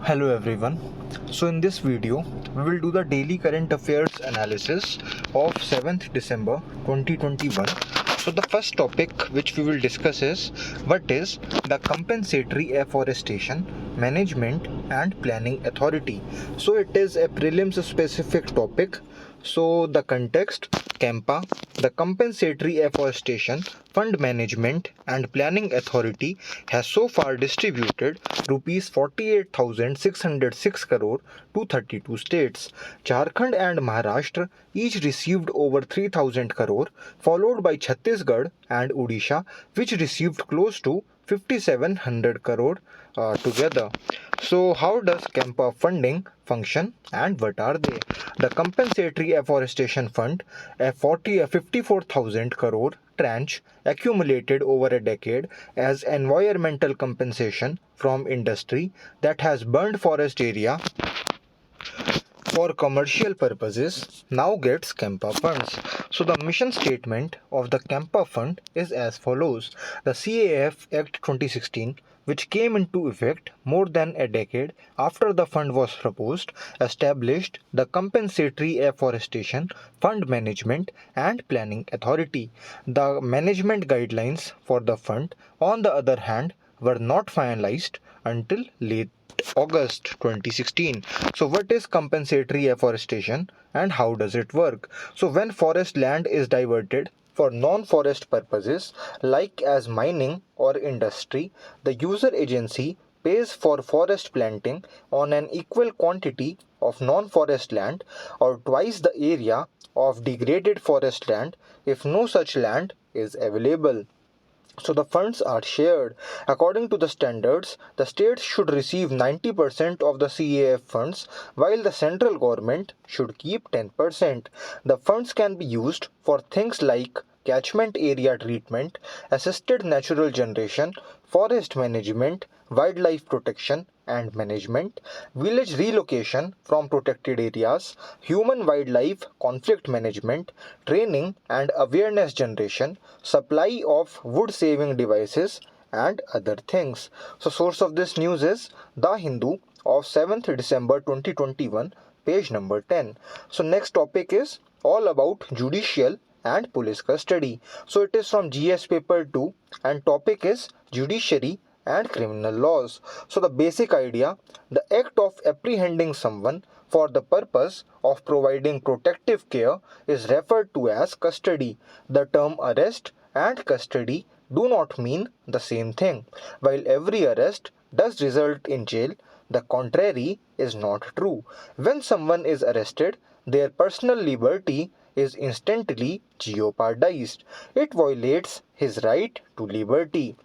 Hello everyone. So in this video, we will do the daily current affairs analysis of 7th December 2021. So the first topic which we will discuss is what is the Compensatory Afforestation Management and Planning Authority. So it is a prelims specific topic. So the context, CAMPA, the Compensatory Afforestation Fund Management and Planning Authority has so far distributed rupees 48,606 crore to 32 states. Jharkhand and Maharashtra each received over 3,000 crore, followed by Chhattisgarh and Odisha, which received close to 5,700 crore together. So, how does CAMPA funding function and what are they? The Compensatory Afforestation Fund, a 54,000 crore tranche accumulated over a decade as environmental compensation from industry that has burned forest area for commercial purposes now gets CAMPA funds. So the mission statement of the CAMPA fund is as follows. The CAF Act 2016, which came into effect more than a decade after the fund was proposed, established the Compensatory Afforestation Fund Management and Planning Authority. The management guidelines for the fund, on the other hand, were not finalized until late August 2016. So, what is compensatory afforestation and how does it work? So, when forest land is diverted for non-forest purposes like as mining or industry, the user agency pays for forest planting on an equal quantity of non-forest land or twice the area of degraded forest land if no such land is available. So the funds are shared. According to the standards, the states should receive 90% of the CAF funds while the central government should keep 10%. The funds can be used for things like catchment area treatment, assisted natural generation, forest management, wildlife protection and management, village relocation from protected areas, human wildlife conflict management, training and awareness generation, supply of wood saving devices, and other things. So, source of this news is The Hindu of 7th December 2021, page number 10. So, next topic is all about judicial and police custody. So, it is from GS paper 2 and topic is judiciary and criminal laws. So, the basic idea, the act of apprehending someone for the purpose of providing protective care is referred to as custody. The term arrest and custody do not mean the same thing. While every arrest does result in jail, the contrary is not true. When someone is arrested, their personal liberty is instantly jeopardized. It violates his right to liberty.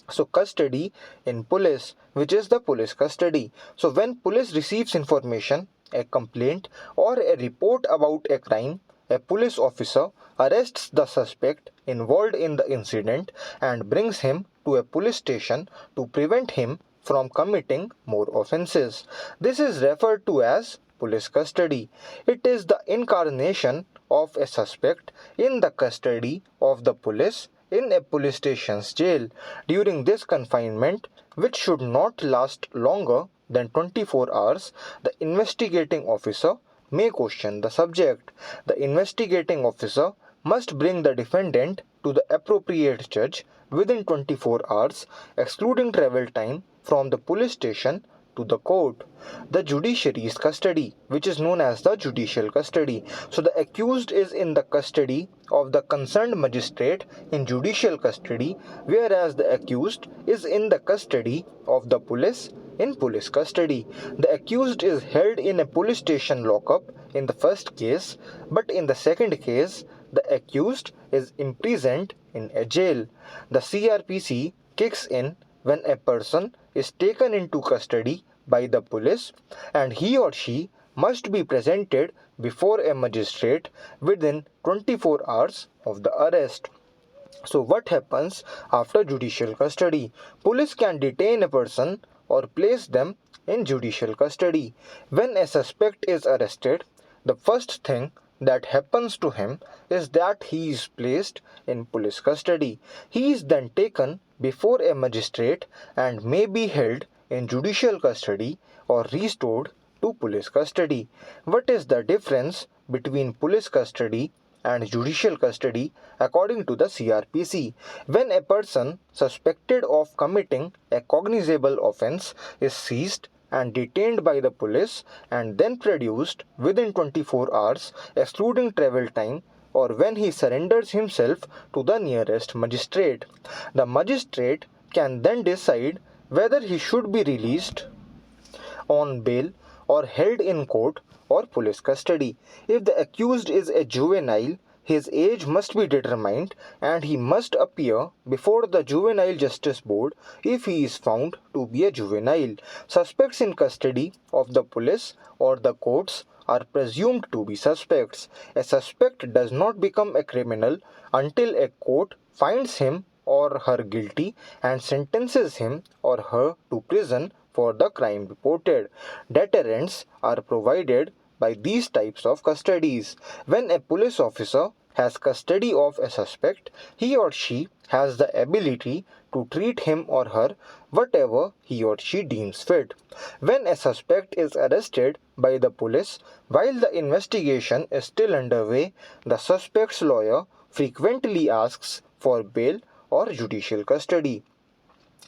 So custody in police, which is the police custody. So when police receives information, a complaint or a report about a crime, a police officer arrests the suspect involved in the incident and brings him to a police station to prevent him from committing more offenses. This is referred to as police custody. It is the incarnation of a suspect in the custody of the police in a police station's jail. During this confinement, which should not last longer than 24 hours, the investigating officer may question the subject. The investigating officer must bring the defendant to the appropriate judge within 24 hours, excluding travel time from the police station to the court. The judiciary's custody, which is known as the judicial custody. So the accused is in the custody of the concerned magistrate in judicial custody, whereas the accused is in the custody of the police in police custody. The accused is held in a police station lockup in the first case, but in the second case, the accused is imprisoned in a jail. The CRPC kicks in when a person is taken into custody by the police and he or she must be presented before a magistrate within 24 hours of the arrest. So what happens after judicial custody? Police can detain a person or place them in judicial custody. When a suspect is arrested, the first thing that happens to him is that he is placed in police custody. He is then taken before a magistrate and may be held in judicial custody or restored to police custody. What is the difference between police custody and judicial custody according to the CRPC? When a person suspected of committing a cognizable offence is seized and detained by the police and then produced within 24 hours excluding travel time, or when he surrenders himself to the nearest magistrate. The magistrate can then decide whether he should be released on bail or held in court or police custody. If the accused is a juvenile, his age must be determined and he must appear before the Juvenile Justice Board if he is found to be a juvenile. Suspects in custody of the police or the courts are presumed to be suspects. A suspect does not become a criminal until a court finds him or her guilty and sentences him or her to prison for the crime reported. Deterrents are provided by these types of custodies. When a police officer has custody of a suspect, he or she has the ability to treat him or her whatever he or she deems fit. When a suspect is arrested by the police while the investigation is still underway, the suspect's lawyer frequently asks for bail or judicial custody.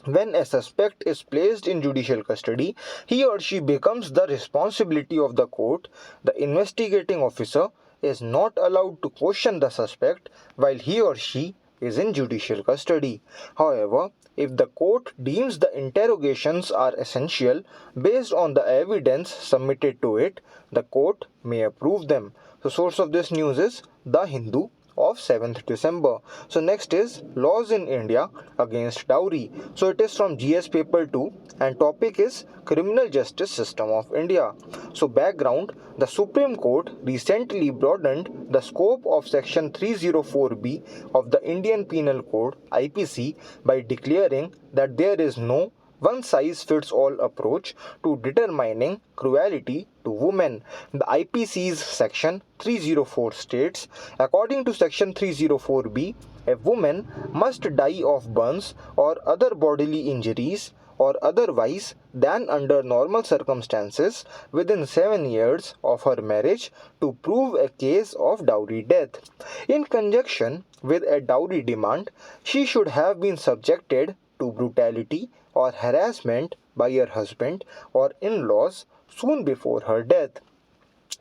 When a suspect is placed in judicial custody, he or she becomes the responsibility of the court. The investigating officer is not allowed to question the suspect while he or she is in judicial custody. However, if the court deems the interrogations are essential based on the evidence submitted to it, the court may approve them. The source of this news is The Hindu of 7th December. So next is laws in India against dowry. So it is from GS paper 2 and topic is criminal justice system of India. So background, the Supreme Court recently broadened the scope of section 304B of the Indian Penal Code IPC by declaring that there is no one-size-fits-all approach to determining cruelty to women. The IPC's Section 304 states, according to Section 304B, a woman must die of burns or other bodily injuries or otherwise than under normal circumstances within 7 years of her marriage to prove a case of dowry death. In conjunction with a dowry demand, she should have been subjected to brutality or harassment by her husband or in-laws soon before her death.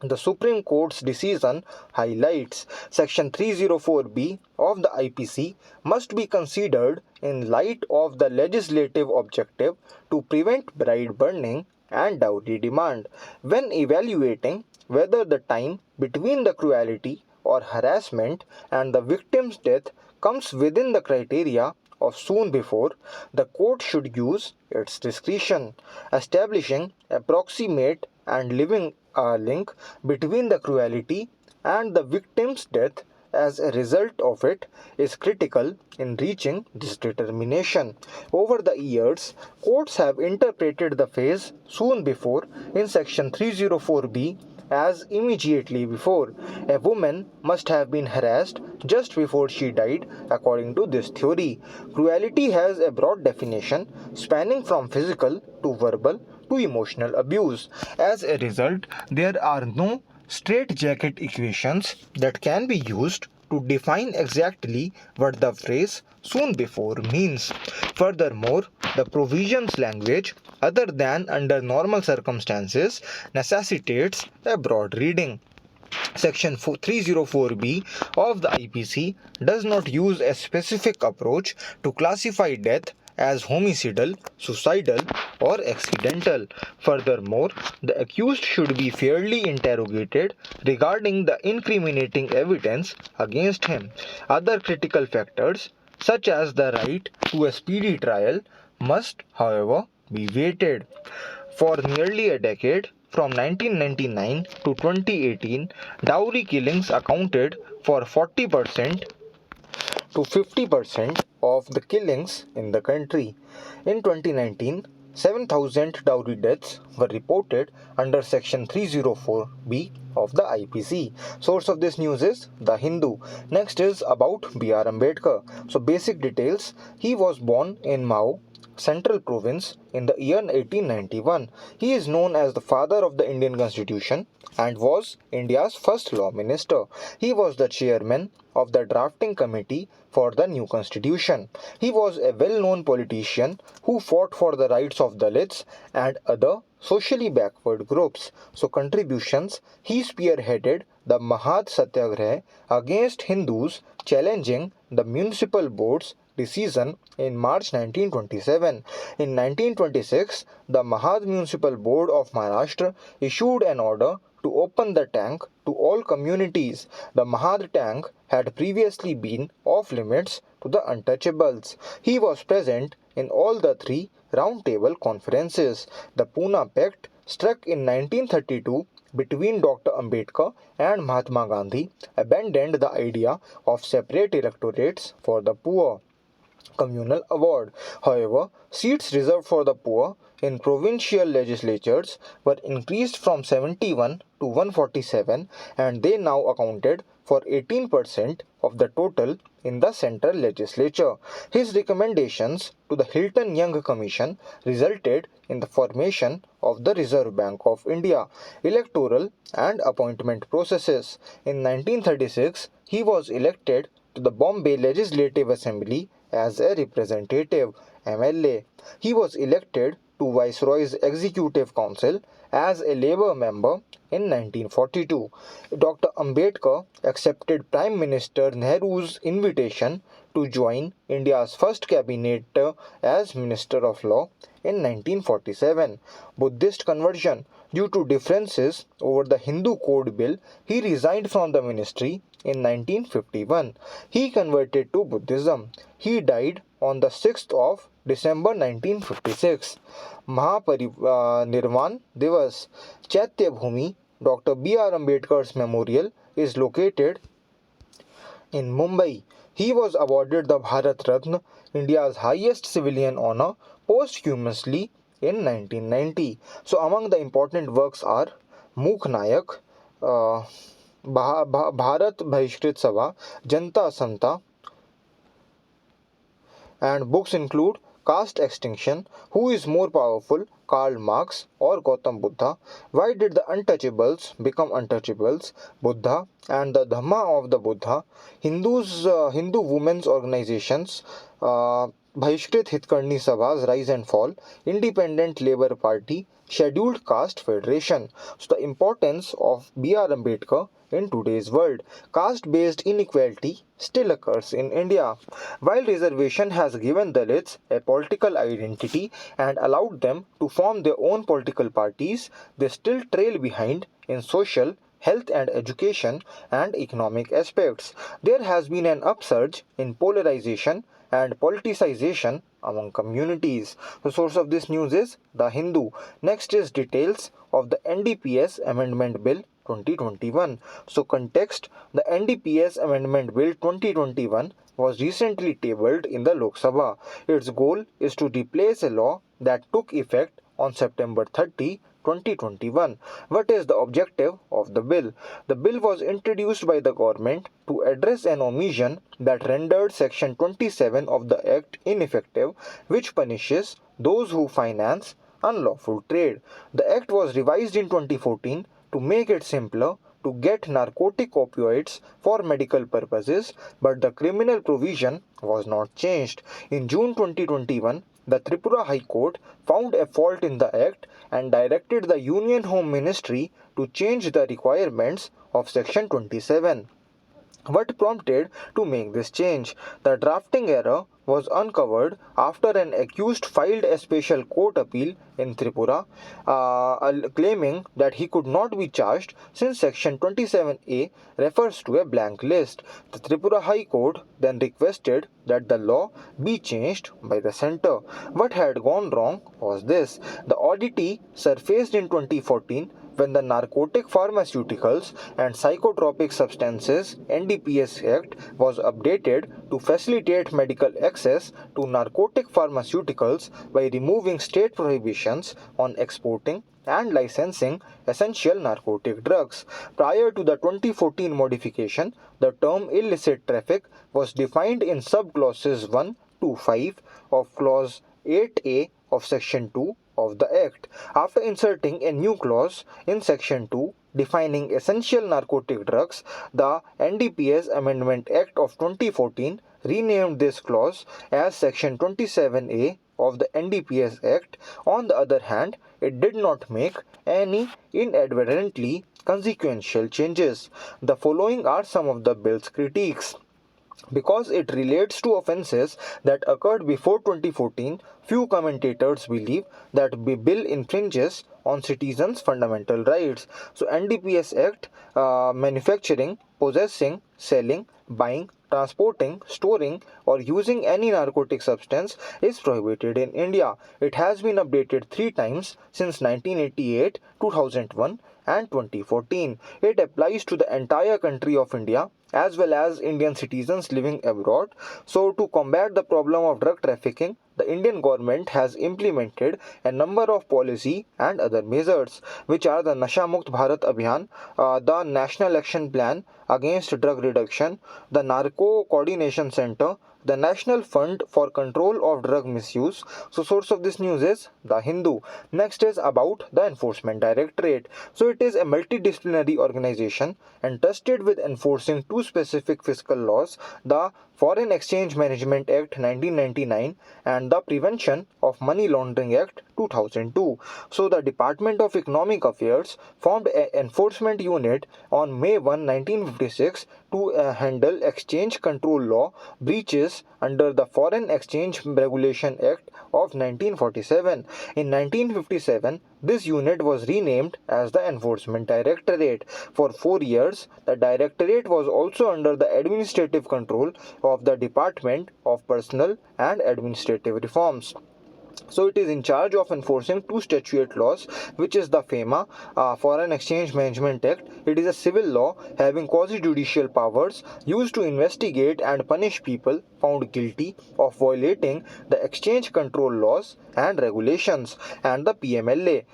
The Supreme Court's decision highlights Section 304B of the IPC must be considered in light of the legislative objective to prevent bride burning and dowry demand when evaluating whether the time between the cruelty or harassment and the victim's death comes within the criteria of soon before. The court should use its discretion. Establishing approximate and living link between the cruelty and the victim's death as a result of it is critical in reaching this determination. Over the years, courts have interpreted the phrase soon before in section 304B as immediately before. A woman must have been harassed just before she died according to this theory. Cruelty has a broad definition spanning from physical to verbal to emotional abuse. As a result, there are no straitjacket equations that can be used to define exactly what the phrase soon before means. Furthermore, the provision's language, other than under normal circumstances, necessitates a broad reading. Section 304B of the IPC does not use a specific approach to classify death as homicidal, suicidal, or accidental. Furthermore, the accused should be fairly interrogated regarding the incriminating evidence against him. Other critical factors, such as the right to a speedy trial, must, however, be weighted. For nearly a decade, from 1999 to 2018, dowry killings accounted for 40% to 50% of the killings in the country. In 2019, 7,000 dowry deaths were reported under Section 304B of the IPC. Source of this news is The Hindu. Next is about B.R. Ambedkar. So basic details. He was born in Mao Central Province in the year 1891. He is known as the father of the Indian Constitution and was India's first law minister. He was the chairman of the drafting committee for the new constitution. He was a well-known politician who fought for the rights of Dalits and other socially backward groups. So contributions: he spearheaded the Mahad Satyagraha against Hindus challenging the municipal board's decision in March 1927. In 1926, the Mahad Municipal Board of Maharashtra issued an order to open the tank to all communities. The Mahad tank had previously been off limits to the untouchables. He was present in all the three round table conferences. The Pune Pact, struck in 1932 between Dr. Ambedkar and Mahatma Gandhi, abandoned the idea of separate electorates for the poor. Communal award. However, seats reserved for the poor in provincial legislatures were increased from 71 to 147, and they now accounted for 18% of the total in the central legislature. His recommendations to the Hilton Young Commission resulted in the formation of the Reserve Bank of India. Electoral and appointment processes. In 1936, he was elected to the Bombay Legislative Assembly as a representative (MLA). He was elected to Viceroy's Executive Council as a Labour member in 1942. Dr. Ambedkar accepted Prime Minister Nehru's invitation to join India's first cabinet as Minister of Law in 1947. Buddhist conversion. Due to differences over the Hindu Code Bill, he resigned from the ministry in 1951. He converted to Buddhism. He died on the 6th of December 1956. Mahaparinirvan Divas. Chaitya Bhumi, Dr. B.R. Ambedkar's memorial, is located in Mumbai. He was awarded the Bharat Ratna, India's highest civilian honor, posthumously in 1990. So among the important works are Mukh Nayak, Bharat Bahishkrit Sabha, Janta Santa, and books include Caste Extinction, Who is More Powerful, Karl Marx or Gautam Buddha, Why Did the Untouchables Become Untouchables, Buddha and the Dhamma of the Buddha, Hindu women's organizations, Bahishkrit Hitkarni Sabha's Rise and Fall, Independent Labour Party, Scheduled Caste Federation. So the importance of B.R. Ambedkar in today's world. Caste-based inequality still occurs in India. While reservation has given Dalits a political identity and allowed them to form their own political parties, they still trail behind in social, health and education and economic aspects. There has been an upsurge in polarization and politicization among communities. The source of this news is The Hindu. Next is details of the NDPS Amendment Bill 2021. So context: the NDPS Amendment Bill 2021 was recently tabled in the Lok Sabha. Its goal is to replace a law that took effect on September 30, 2021. What is the objective of the bill? The bill was introduced by the government to address an omission that rendered Section 27 of the Act ineffective, which punishes those who finance unlawful trade. The Act was revised in 2014 to make it simpler to get narcotic opioids for medical purposes, but the criminal provision was not changed. In June 2021, the Tripura High Court found a fault in the Act and directed the Union Home Ministry to change the requirements of Section 27. What prompted to make this change? The drafting error was uncovered after an accused filed a special court appeal in Tripura, claiming that he could not be charged since Section 27A refers to a blank list. The Tripura High Court then requested that the law be changed by the centre. What had gone wrong was this: the oddity surfaced in 2014 when the Narcotic Pharmaceuticals and Psychotropic Substances (NDPS) Act was updated to facilitate medical access to narcotic pharmaceuticals by removing state prohibitions on exporting and licensing essential narcotic drugs. Prior to the 2014 modification, the term illicit traffic was defined in subclauses 1 to 5 of Clause 8A of Section 2 of the Act. After inserting a new clause in Section 2 defining essential narcotic drugs, the NDPS Amendment Act of 2014 renamed this clause as Section 27A of the NDPS Act. On the other hand, it did not make any inadvertently consequential changes. The following are some of the bill's critiques. Because it relates to offences that occurred before 2014, few commentators believe that the bill infringes on citizens' fundamental rights. So, NDPS Act, manufacturing, possessing, selling, buying, transporting, storing, or using any narcotic substance is prohibited in India. It has been updated 3 times since 1988, 2001, and 2014. It applies to the entire country of India as well as Indian citizens living abroad. So, to combat the problem of drug trafficking, the Indian government has implemented a number of policy and other measures, which are the Nasha Mukt Bharat Abhiyan, the National Action Plan Against Drug Reduction, the Narco Coordination Center, the National Fund for Control of Drug Misuse. So, source of this news is The Hindu. Next is about the Enforcement Directorate. So, it is a multidisciplinary organization entrusted with enforcing two specific fiscal laws, the Foreign Exchange Management Act 1999 and the Prevention of Money Laundering Act 2002. So, the Department of Economic Affairs formed an enforcement unit on May 1, 1956 to handle exchange control law breaches under the Foreign Exchange Regulation Act of 1947. In 1957, this unit was renamed as the Enforcement Directorate. For 4 years, the Directorate was also under the administrative control of the Department of Personnel and Administrative Reforms. So it is in charge of enforcing two statute laws, which is the FEMA, Foreign Exchange Management Act. It is a civil law having quasi-judicial powers used to investigate and punish people found guilty of violating the exchange control laws and regulations, and the PMLA,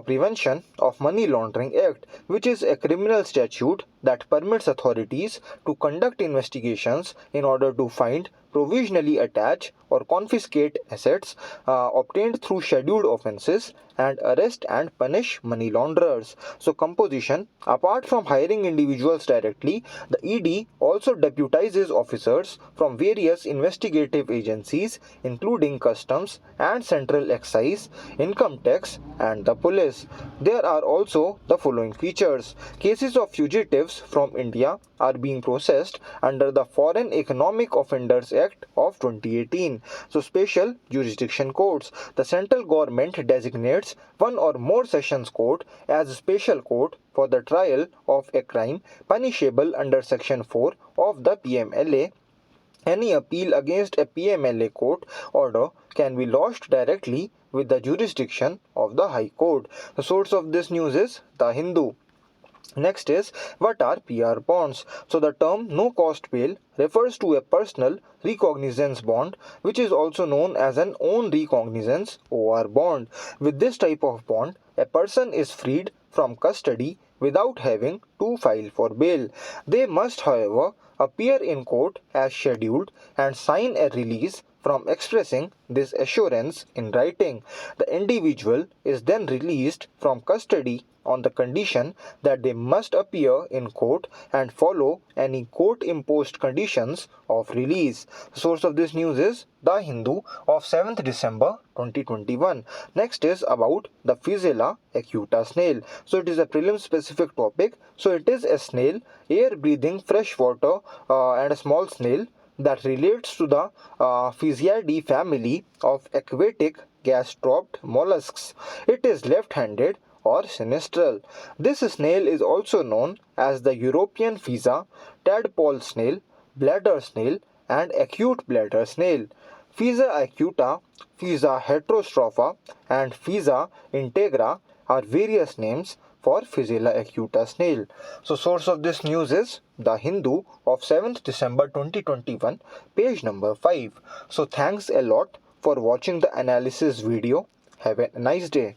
Prevention of Money Laundering Act, which is a criminal statute that permits authorities to conduct investigations in order to find, provisionally attach, or confiscate assets obtained through scheduled offences and arrest and punish money launderers. So, composition: apart from hiring individuals directly, the ED also deputizes officers from various investigative agencies including customs and central excise, income tax, and the police. There are also the following features: cases of fugitives from India are being processed under the Foreign Economic Offenders Act of 2018. So, special jurisdiction courts: the central government designates one or more sessions court as a special court for the trial of a crime punishable under Section 4 of the PMLA. Any appeal against a PMLA court order can be lodged directly with the jurisdiction of the High Court. The source of this news is The Hindu. Next is, what are PR bonds? So the term no cost bail refers to a personal recognizance bond, which is also known as an own recognizance OR bond. With this type of bond, a person is freed from custody without having to file for bail. They must, however, appear in court as scheduled and sign a release from expressing this assurance in writing. The individual is then released from custody on the condition that they must appear in court and follow any court-imposed conditions of release. The source of this news is The Hindu of 7th December 2021. Next is about the Physalia acuta snail. So it is a prelim-specific topic. So it is a snail, air-breathing freshwater and a small snail that relates to the Physidae family of aquatic gastropod mollusks. It is left-handed or sinistral. This snail is also known as the European Physa, tadpole snail, bladder snail, and acute bladder snail. Physa acuta, Physa heterostropha, and Physa integra are various names for Physalia acuta snail. So, source of this news is The Hindu of 7th December 2021, page number 5. So, thanks a lot for watching the analysis video. Have a nice day.